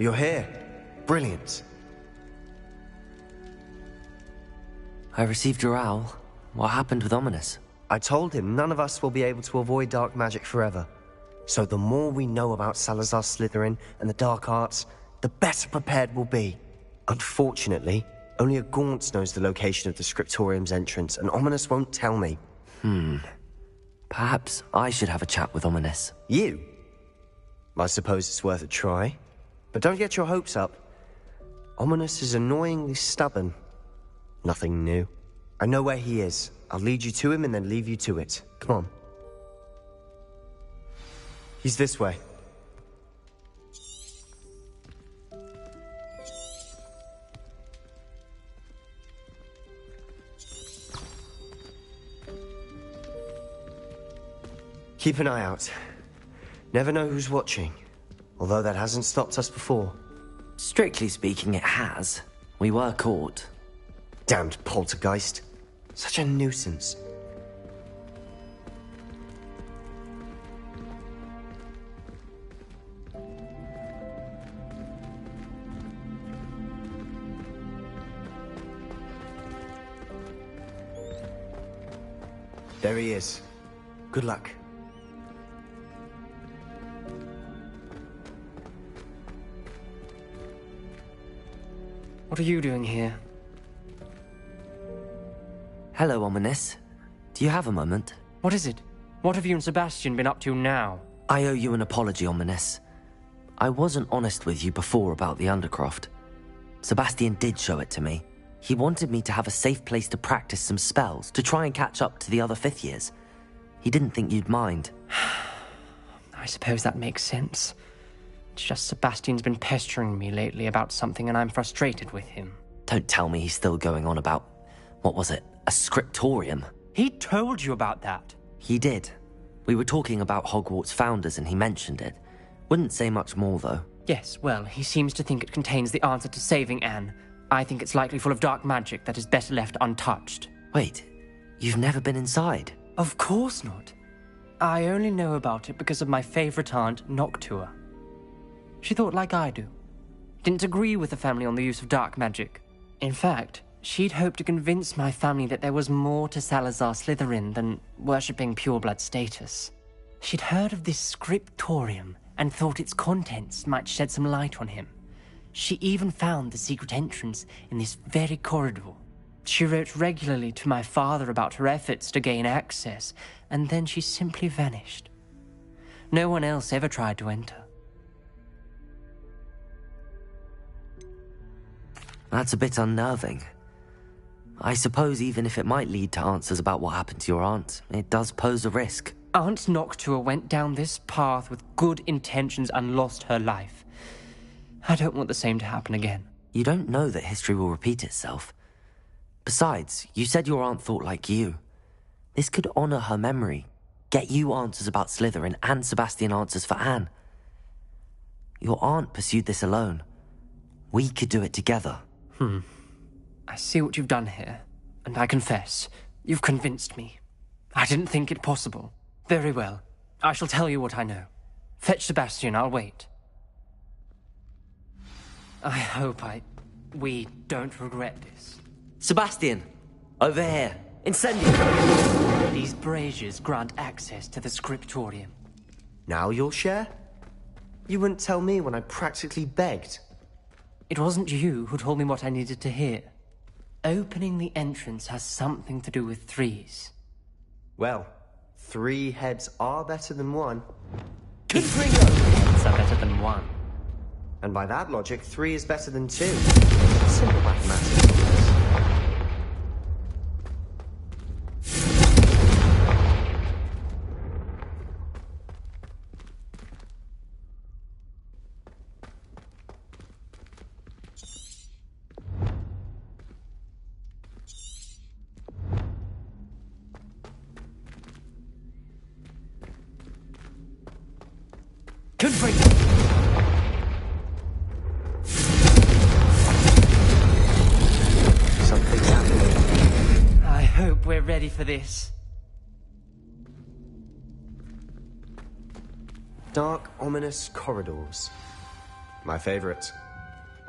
You're here. Brilliant. I received your owl. What happened with Ominous? I told him none of us will be able to avoid dark magic forever. So the more we know about Salazar Slytherin and the dark arts, the better prepared we'll be. Unfortunately, only a Gaunt knows the location of the Scriptorium's entrance, and Ominous won't tell me. Perhaps I should have a chat with Ominous. You? I suppose it's worth a try. But don't get your hopes up. Ominous is annoyingly stubborn. Nothing new. I know where he is. I'll lead you to him and then leave you to it. Come on. He's this way. Keep an eye out. Never know who's watching. Although that hasn't stopped us before. Strictly speaking, it has. We were caught. Damned poltergeist. Such a nuisance. There he is. Good luck. What are you doing here? Hello, Ominous. Do you have a moment? What is it? What have you and Sebastian been up to now? I owe you an apology, Ominous. I wasn't honest with you before about the Undercroft. Sebastian did show it to me. He wanted me to have a safe place to practice some spells, to try and catch up to the other fifth years. He didn't think you'd mind. I suppose that makes sense. It's just Sebastian's been pestering me lately about something and I'm frustrated with him. Don't tell me he's still going on about, what was it, a scriptorium? He told you about that. He did. We were talking about Hogwarts founders and he mentioned it. Wouldn't say much more, though. Yes, well, he seems to think it contains the answer to saving Anne. I think it's likely full of dark magic that is better left untouched. Wait, you've never been inside? Of course not. I only know about it because of my favorite aunt, Noctua. She thought like I do. Didn't agree with the family on the use of dark magic. In fact, she'd hoped to convince my family that there was more to Salazar Slytherin than worshipping pureblood status. She'd heard of this scriptorium and thought its contents might shed some light on him. She even found the secret entrance in this very corridor. She wrote regularly to my father about her efforts to gain access, and then she simply vanished. No one else ever tried to enter. That's a bit unnerving. I suppose even if it might lead to answers about what happened to your aunt, it does pose a risk. Aunt Noctua went down this path with good intentions and lost her life. I don't want the same to happen again. You don't know that history will repeat itself. Besides, you said your aunt thought like you. This could honor her memory, get you answers about Slytherin and Sebastian answers for Anne. Your aunt pursued this alone. We could do it together. I see what you've done here, and I confess, you've convinced me. I didn't think it possible. Very well. I shall tell you what I know. Fetch Sebastian, I'll wait. I hope we don't regret this. Sebastian! Over here! Incendio! These braziers grant access to the scriptorium. Now you'll share? You wouldn't tell me when I practically begged. It wasn't you who told me what I needed to hear. Opening the entrance has something to do with threes. Well, 3 heads are better than 1. Heads are better than 1. And by that logic, 3 is better than 2. Simple mathematics. Something's happening. I hope we're ready for this. Dark, ominous corridors. My favorite.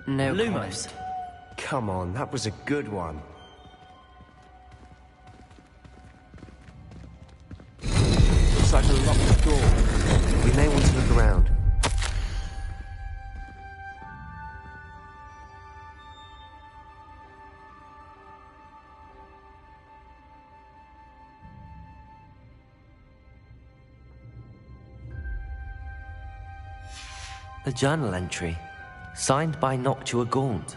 No Lumos. comment. Come on, that was a good one. Looks like a locked door. We may want to look around. The journal entry, signed by Noctua Gaunt.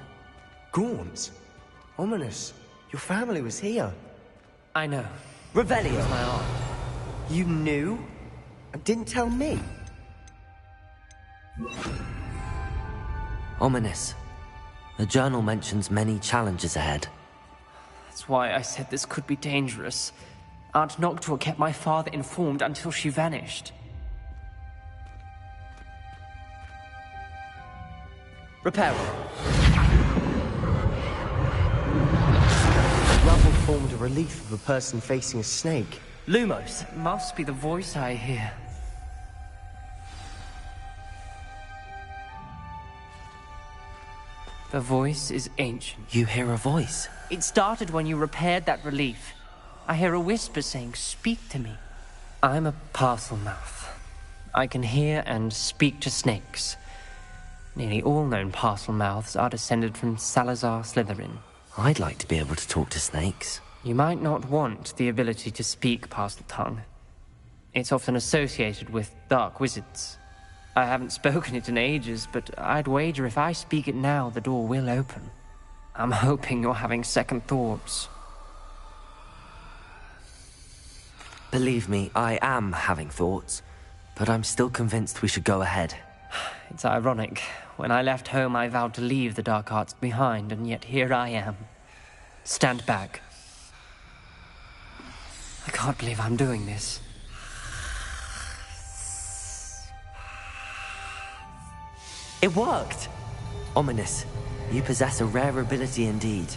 Gaunt? Ominous. Your family was here. I know. Revelio! My aunt. You knew? And didn't tell me? Ominous. The journal mentions many challenges ahead. That's why I said this could be dangerous. Aunt Noctua kept my father informed until she vanished. Reparo. Rubble formed a relief of a person facing a snake. Lumos. It must be the voice I hear. The voice is ancient. You hear a voice. It started when you repaired that relief. I hear a whisper saying, "Speak to me." I'm a parcel mouth. I can hear and speak to snakes. Nearly all known parcel mouths are descended from Salazar Slytherin. I'd like to be able to talk to snakes. You might not want the ability to speak parcel tongue. It's often associated with dark wizards. I haven't spoken it in ages, but I'd wager if I speak it now, the door will open. I'm hoping you're having second thoughts. Believe me, I am having thoughts, but I'm still convinced we should go ahead. It's ironic. When I left home, I vowed to leave the dark arts behind, and yet here I am. Stand back. I can't believe I'm doing this. It worked! Ominous. You possess a rare ability indeed.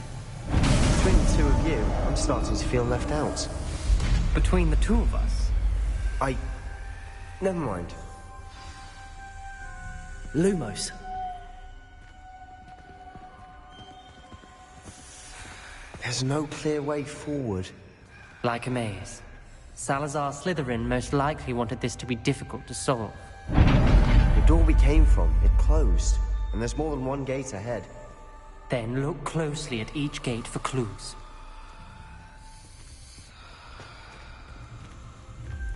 Between the two of you, I'm starting to feel left out. Between the two of us? Never mind. Lumos. There's no clear way forward. Like a maze. Salazar Slytherin most likely wanted this to be difficult to solve. The door we came from, it closed. And there's more than one gate ahead. Then look closely at each gate for clues.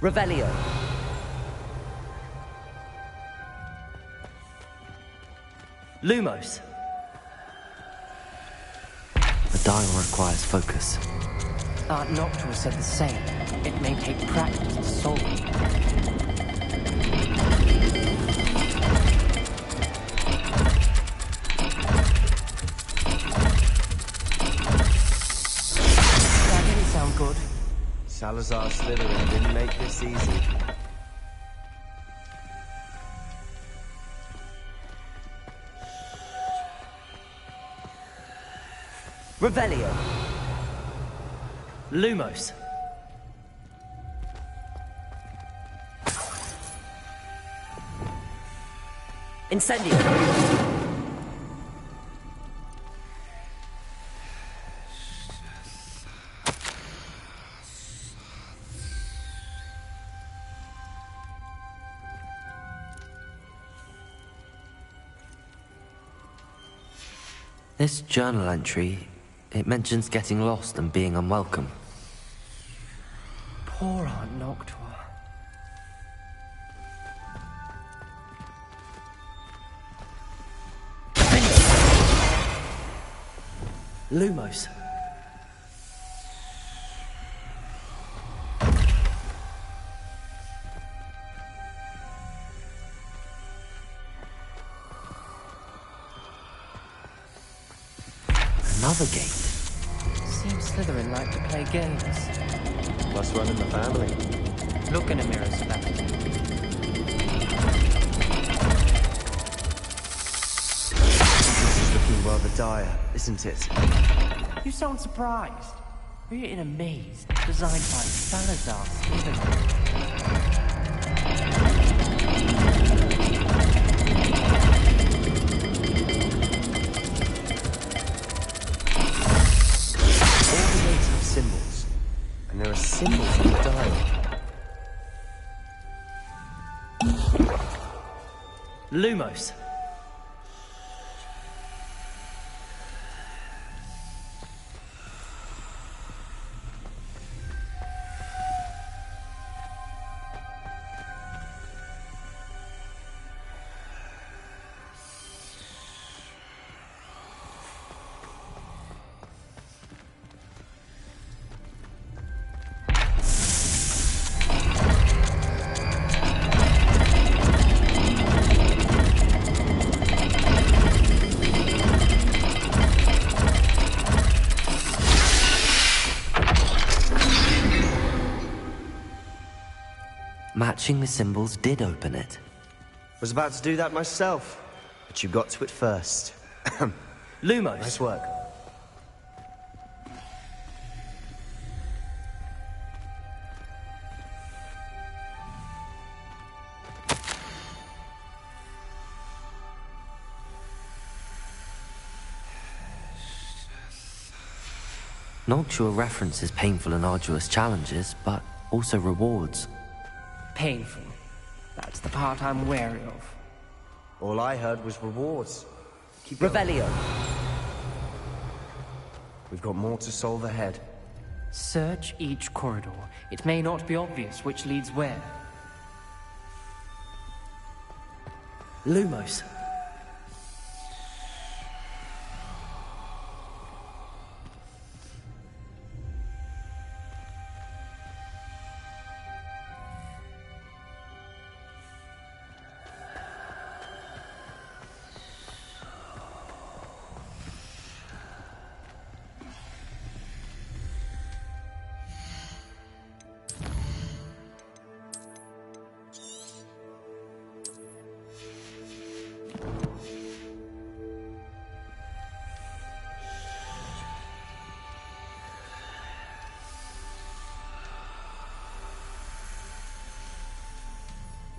Revelio. Lumos. The dial requires focus. Aunt Noctua said the same. It may take practice to solve it. That didn't sound good. Salazar Slytherin didn't make this easy. Revelio. Lumos. Incendio. This journal entry, it mentions getting lost and being unwelcome. Poor Aunt Noctua. Lumos. Another gate. Seems Slytherin like to play games. Must run in the family. Look in a mirror, Sebastian. This is looking rather dire, isn't it? You sound surprised. We're in a maze designed by Salazar Slytherin. Lumos. Matching the symbols did open it. Was about to do that myself, but you got to it first. Lumos. Nice work. Noctua references painful and arduous challenges, but also rewards. Painful. That's the part I'm wary of. All I heard was rewards. Keep going. Revelio. We've got more to solve ahead. Search each corridor. It may not be obvious which leads where. Lumos.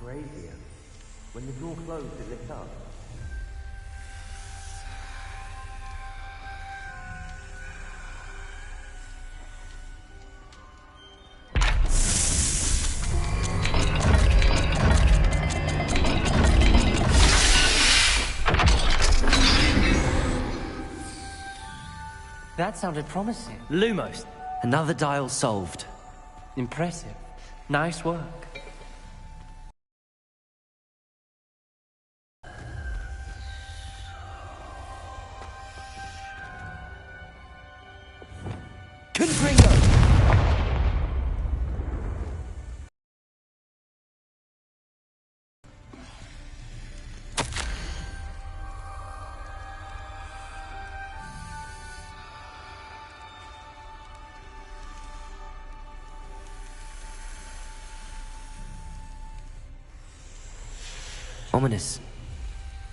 Brazier. When the door closed, it lit up. That sounded promising. Lumos. Another dial solved. Impressive. Nice work. Ominous.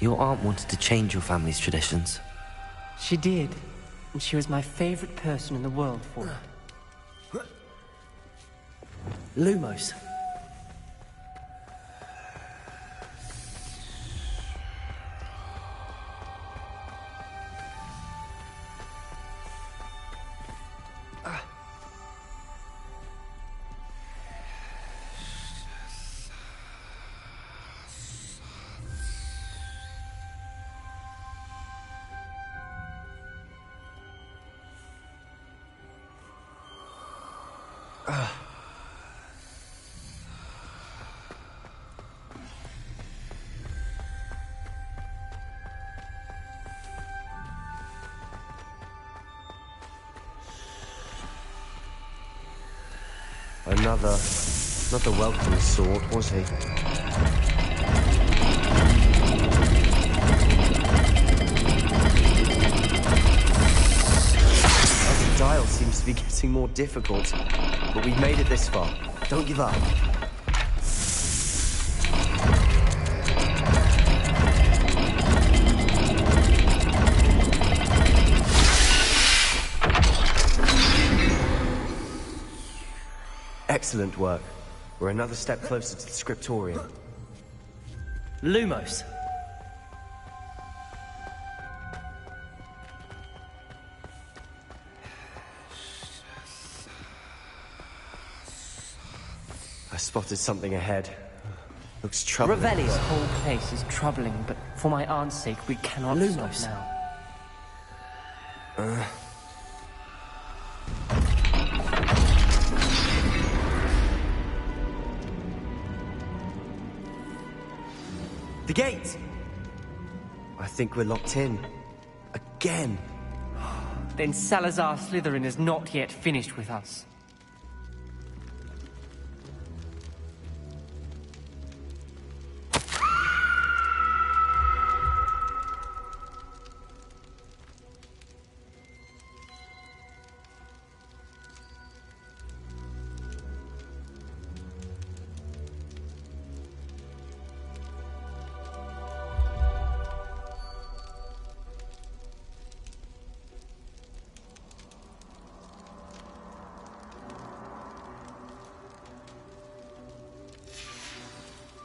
Your aunt wanted to change your family's traditions. She did. And she was my favorite person in the world for it. Lumos. Not the welcome sort, was he? The dial seems to be getting more difficult, but we've made it this far. Don't give up. Excellent work. We're another step closer to the scriptorium. Lumos. I spotted something ahead. Looks troubling. Revelio. This whole place is troubling, but for my aunt's sake, we cannot Lumos. stop now. The gate! I think we're locked in. Again. Then Salazar Slytherin is not yet finished with us.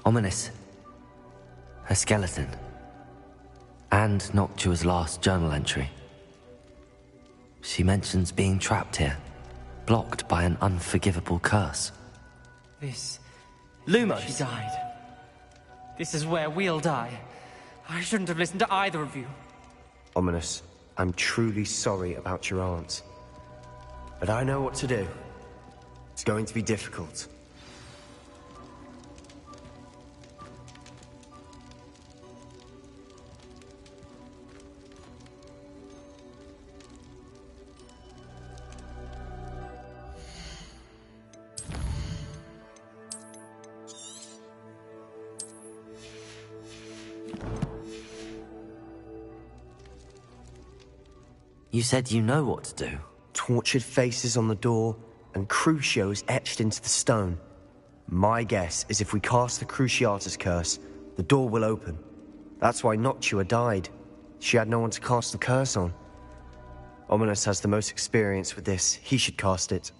Ominous. Her skeleton. And Noctua's last journal entry. She mentions being trapped here, blocked by an unforgivable curse. This... Lumos! She died. This is where we'll die. I shouldn't have listened to either of you. Ominous, I'm truly sorry about your aunt. But I know what to do. It's going to be difficult. You said you know what to do. Tortured faces on the door, and Crucio is etched into the stone. My guess is if we cast the Cruciatus curse, the door will open. That's why Noctua died. She had no one to cast the curse on. Ominous has the most experience with this. He should cast it.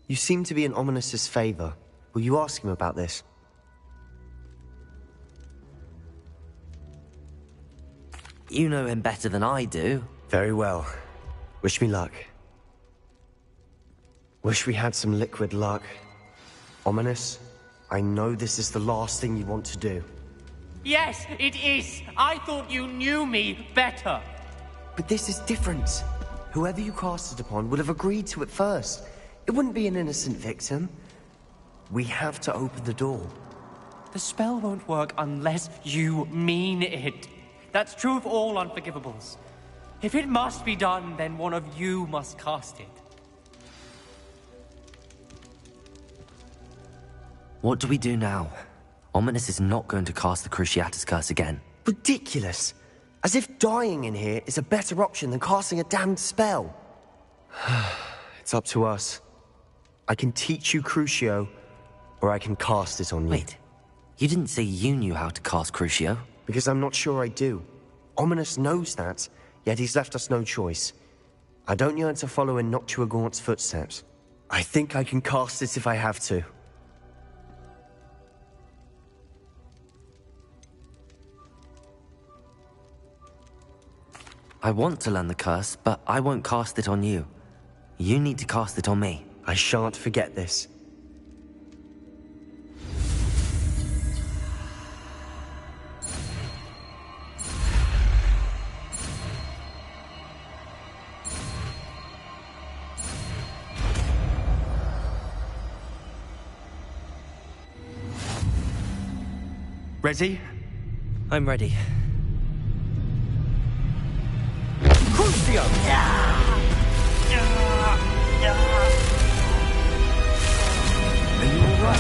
You seem to be in Ominous's favor. Will you ask him about this? You know him better than I do. Very well. Wish me luck. Wish we had some liquid luck. Ominous, I know this is the last thing you want to do. Yes, it is! I thought you knew me better! But this is different. Whoever you cast it upon would have agreed to it first. It wouldn't be an innocent victim. We have to open the door. The spell won't work unless you mean it. That's true of all unforgivables. If it must be done, then one of you must cast it. What do we do now? Ominous is not going to cast the Cruciatus curse again. Ridiculous. As if dying in here is a better option than casting a damned spell. It's up to us. I can teach you Crucio, or I can cast it on you. Wait, you didn't say you knew how to cast Crucio? Because I'm not sure I do. Ominous knows that, yet he's left us no choice. I don't yearn to follow in Noctua Gaunt's footsteps. I think I can cast it if I have to. I want to learn the curse, but I won't cast it on you. You need to cast it on me. I shan't forget this. Ready? I'm ready. Crucio! Are you alright?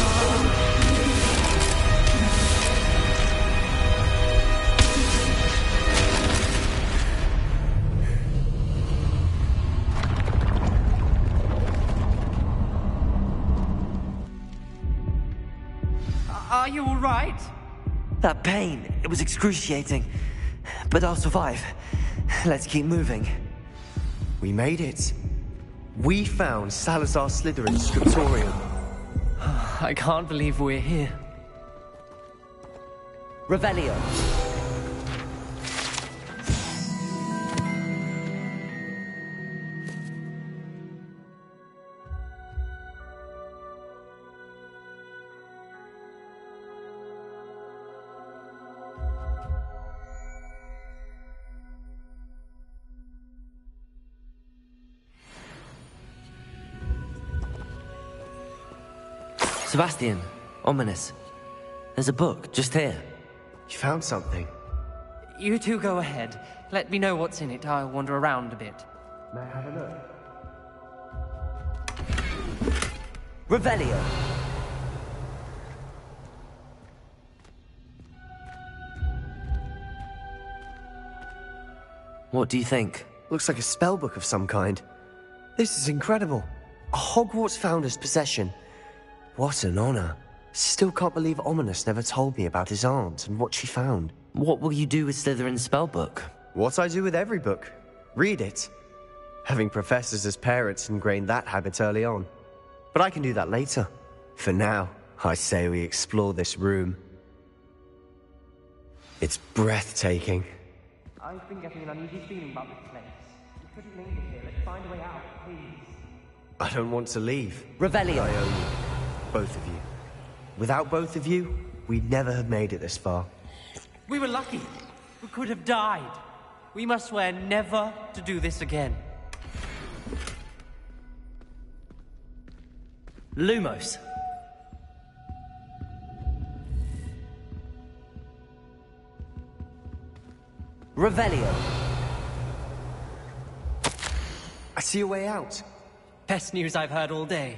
Are you all right? That pain, it was excruciating. But I'll survive. Let's keep moving. We made it. We found Salazar Slytherin's scriptorium. I can't believe we're here. Revelio. Sebastian, ominous. There's a book just here. You found something? You two go ahead. Let me know what's in it. I'll wander around a bit. May I have a look? Revelio! What do you think? Looks like a spellbook of some kind. This is incredible. A Hogwarts founder's possession. What an honor. Still can't believe Ominous never told me about his aunt and what she found. What will you do with Slytherin's spellbook? What I do with every book. Read it. Having professors as parents ingrained that habit early on. But I can do that later. For now, I say we explore this room. It's breathtaking. I've been getting an uneasy feeling about this place. We couldn't linger here. Let's find a way out, please. I don't want to leave. Revelio! I owe you. Both of you. Without both of you, we'd never have made it this far. We were lucky. We could have died. We must swear never to do this again. Lumos. Revelio! I see a way out. Best news I've heard all day.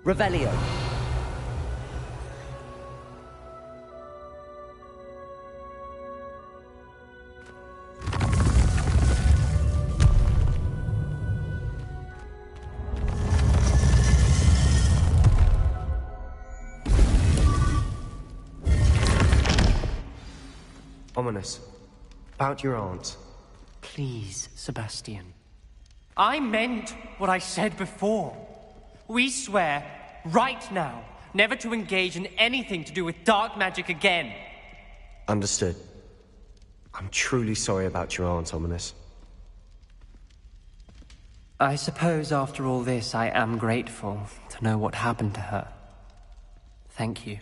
Revelio! Ominous. About your aunt. Please, Sebastian. I meant what I said before. We swear, right now, never to engage in anything to do with dark magic again. Understood. I'm truly sorry about your aunt, Ominous. I suppose after all this, I am grateful to know what happened to her. Thank you.